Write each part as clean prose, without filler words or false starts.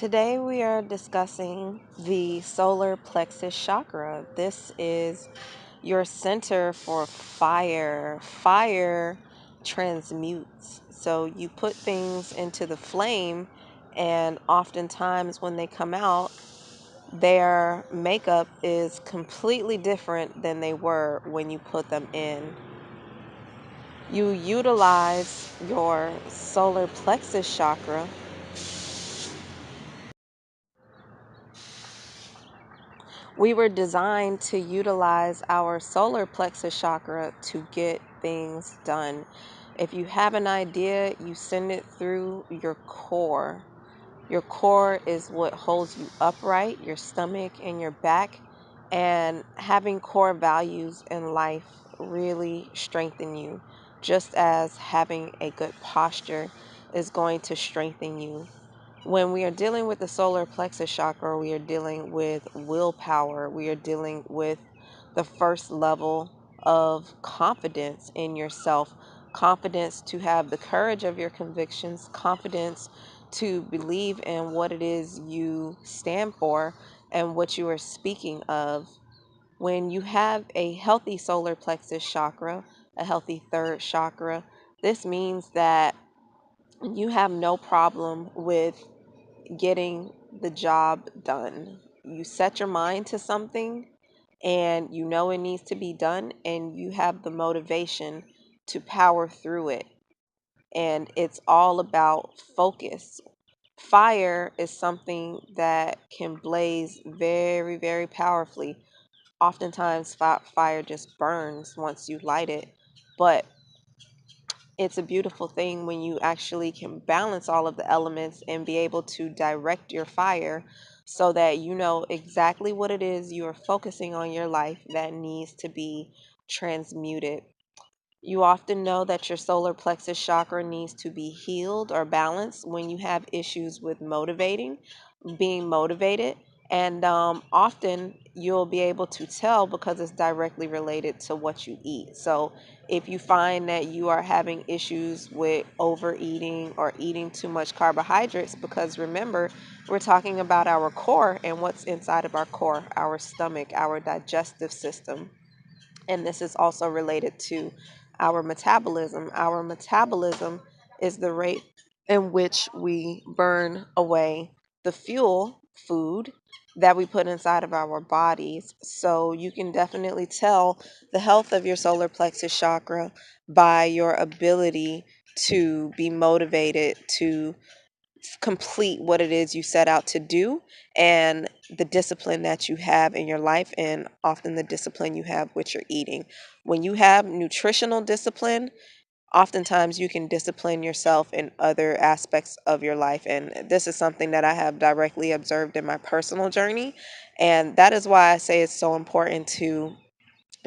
Today we are discussing the solar plexus chakra. This is your center for fire. Fire transmutes. So you put things into the flame, and oftentimes when they come out, their makeup is completely different than they were when you put them in. You utilize your solar plexus chakra. We were designed to utilize our solar plexus chakra to get things done. If you have an idea, you send it through your core. Your core is what holds you upright, your stomach and your back. And having core values in life really strengthen you, just as having a good posture is going to strengthen you. When we are dealing with the solar plexus chakra, we are dealing with willpower. We are dealing with the first level of confidence in yourself, confidence to have the courage of your convictions, confidence to believe in what it is you stand for and what you are speaking of. When you have a healthy solar plexus chakra, a healthy third chakra, this means that you have no problem with getting the job done. You set your mind to something and you know it needs to be done, and you have the motivation to power through it. And it's all about focus. Fire is something that can blaze very, very powerfully. Oftentimes, fire just burns once you light it. But it's a beautiful thing when you actually can balance all of the elements and be able to direct your fire so that you know exactly what it is you are focusing on your life that needs to be transmuted. You often know that your solar plexus chakra needs to be healed or balanced when you have issues with being motivated. And often you'll be able to tell because it's directly related to what you eat. So if you find that you are having issues with overeating or eating too much carbohydrates, because remember, we're talking about our core and what's inside of our core, our stomach, our digestive system. And this is also related to our metabolism. Our metabolism is the rate in which we burn away the fuel, food, that we put inside of our bodies. So you can definitely tell the health of your solar plexus chakra by your ability to be motivated to complete what it is you set out to do, and the discipline that you have in your life, and often the discipline you have with your eating. When you have nutritional discipline, oftentimes you can discipline yourself in other aspects of your life. And this is something that I have directly observed in my personal journey. And that is why I say it's so important to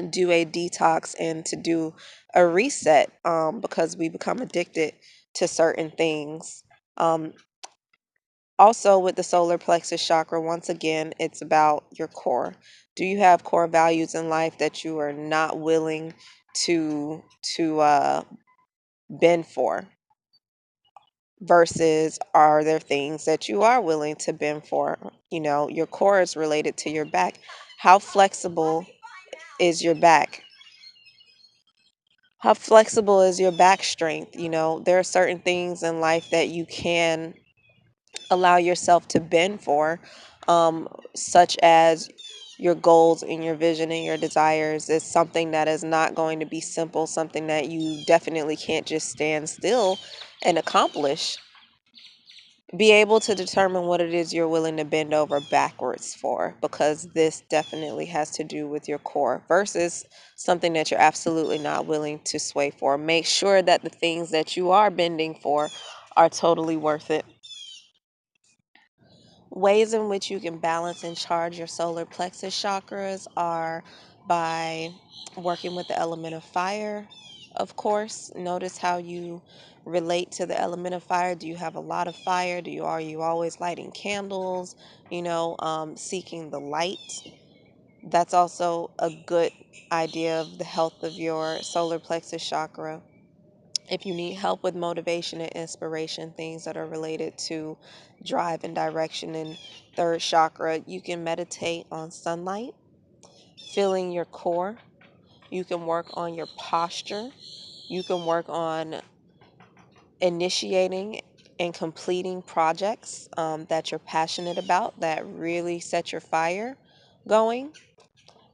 do a detox and to do a reset, because we become addicted to certain things. Um, Also, with the solar plexus chakra, once again, it's about your core. Do you have core values in life that you are not willing to bend for? Versus, are there things that you are willing to bend for? You know, your core is related to your back. How flexible is your back? How flexible is your back strength? You know, there are certain things in life that you can allow yourself to bend for, such as your goals and your vision and your desires. Is something that is not going to be simple, something that you definitely can't just stand still and accomplish. Be able to determine what it is you're willing to bend over backwards for, because this definitely has to do with your core versus something that you're absolutely not willing to sway for. Make sure that the things that you are bending for are totally worth it. Ways in which you can balance and charge your solar plexus chakras are by working with the element of fire. Of course, notice how you relate to the element of fire. Do you have a lot of fire? Are you always lighting candles? Seeking the light. That's also a good idea of the health of your solar plexus chakra. If you need help with motivation and inspiration, things that are related to drive and direction and third chakra, you can meditate on sunlight, feeling your core. You can work on your posture. You can work on initiating and completing projects that you're passionate about that really set your fire going.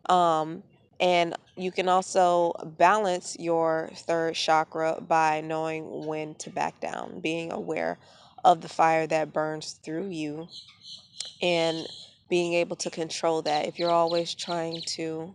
Um, and you can also balance your third chakra by knowing when to back down, being aware of the fire that burns through you and being able to control that. If you're always trying to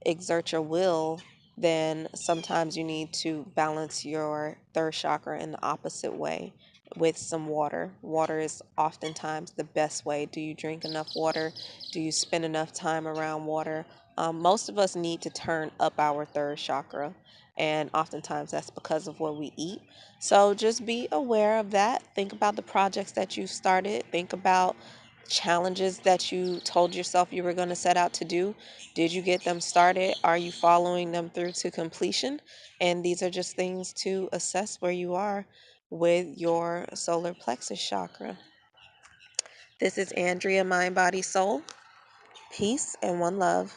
exert your will, then sometimes you need to balance your third chakra in the opposite way with some water. Water is oftentimes the best way. Do you drink enough water? Do you spend enough time around water? Most of us need to turn up our third chakra, and oftentimes that's because of what we eat. So just be aware of that. Think about the projects that you've started. Think about challenges that you told yourself you were going to set out to do. Did you get them started? Are you following them through to completion? And these are just things to assess where you are with your solar plexus chakra. This is Andrea, Mind, Body, Soul. Peace and one love.